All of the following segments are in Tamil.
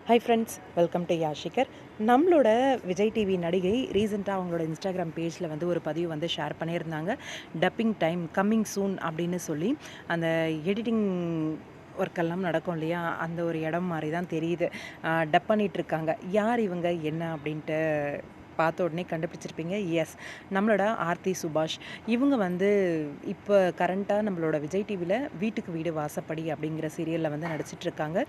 Hi friends, welcome to Yashikar. நம்மளோட விஜய் டிவி நடிகை ரீசெண்டாக அவங்களோட இன்ஸ்டாகிராம் பேஜில் வந்து ஒரு பதிவு வந்து ஷேர் பண்ணியிருந்தாங்க. டப்பிங் டைம் கம்மிங் சூன் அப்படின்னு சொல்லி அந்த எடிட்டிங் ஒர்க்கெல்லாம் நடக்கும் இல்லையா, அந்த ஒரு இடம் மாதிரி தான் தெரியுது. டப் பண்ணிகிட்ருக்காங்க. யார் இவங்க என்ன அப்படின்ட்டு பார்த்த உடனே கண்டுபிடிச்சிருப்பீங்க. எஸ், நம்மளோட ஆர்த்தி சுபாஷ். இவங்க வந்து இப்போ கரண்ட்டாக நம்மளோட விஜய் டிவியில் வீட்டுக்கு வீடு வாசப்படி அப்படிங்கிற சீரியலில் வந்து நடிச்சிட்ருக்காங்க.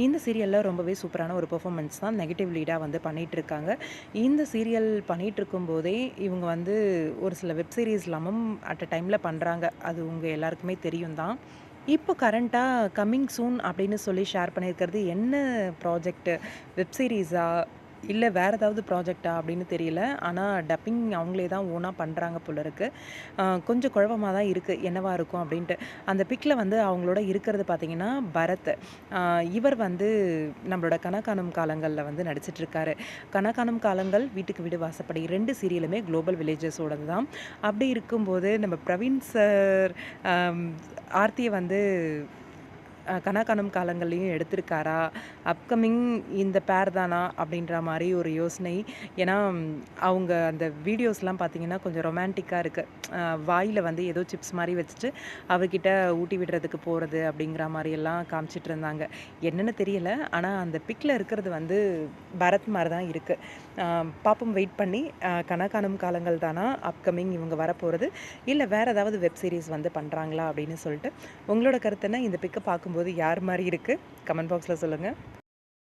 இந்த சீரியலில் ரொம்பவே சூப்பரான ஒரு பெர்ஃபார்மன்ஸ் தான் நெகட்டிவ் லீடாக வந்து பண்ணிகிட்ருக்காங்க. இந்த சீரியல் பண்ணிகிட்ருக்கும் போதே இவங்க வந்து ஒரு சில வெப் சீரிஸ் இல்லாமல் அட் அ டைமில் பண்ணுறாங்க. அது உங்கள் எல்லாருக்குமே தெரியும் தான். இப்போ கரண்ட்டாக கம்மிங் சூன் அப்படின்னு சொல்லி ஷேர் பண்ணியிருக்கிறது என்ன ப்ராஜெக்ட்டு? வெப் சீரிஸா இல்லை வேறு ஏதாவது ப்ராஜெக்ட்டா அப்படின்னு தெரியல. ஆனால் டப்பிங் அவங்களே தான் ஓனாக பண்ணுறாங்க போல இருக்குது. கொஞ்சம் குழப்பமாக தான் இருக்குது, என்னவா இருக்கும் அப்படின்ட்டு. அந்த பிக்கில் வந்து அவங்களோட இருக்கிறது பார்த்தீங்கன்னா பரத். இவர் வந்து நம்மளோட கனகாணும் காலங்களில் வந்து நடிச்சிட்ருக்காரு. கனகாணும் காலங்கள், வீட்டுக்கு வீடு வாசப்படி 2 சீரியலுமே குளோபல் வில்லேஜஸோடது தான். அப்படி இருக்கும்போது நம்ம பிரவீன் சார் ஆர்த்தியை வந்து கனாக்காணும் காலங்கள்லேயும் எடுத்திருக்காரா? அப்கமிங் இந்த பேர் தானா? அப்படின்ற மாதிரி ஒரு யோசனை. ஏன்னா அவங்க அந்த வீடியோஸ்லாம் பார்த்தீங்கன்னா கொஞ்சம் ரொமான்டிக்காக இருக்குது. வாயில் வந்து ஏதோ சிப்ஸ் மாதிரி வச்சுட்டு அவர்கிட்ட ஊட்டி விடுறதுக்கு போகிறது அப்படிங்கிற மாதிரியெல்லாம் காமிச்சிட்டு இருந்தாங்க. என்னென்னு தெரியல. ஆனால் அந்த பிக்கில் இருக்கிறது வந்து பரத் மாதிரி தான் இருக்குது. பாப்போம், வெயிட் பண்ணி. கனாக்காணும் காலங்கள் தானா அப்கமிங் இவங்க வரப்போகிறது, இல்லை வேறு ஏதாவது வெப் சீரிஸ் வந்து பண்ணுறாங்களா அப்படின்னு சொல்லிட்டு உங்களோட கருத்து என்ன? இந்த பிக்கை பார்க்கும்போது யார் மாதிரி இருக்குது? கமெண்ட் பாக்ஸில் சொல்லுங்கள்.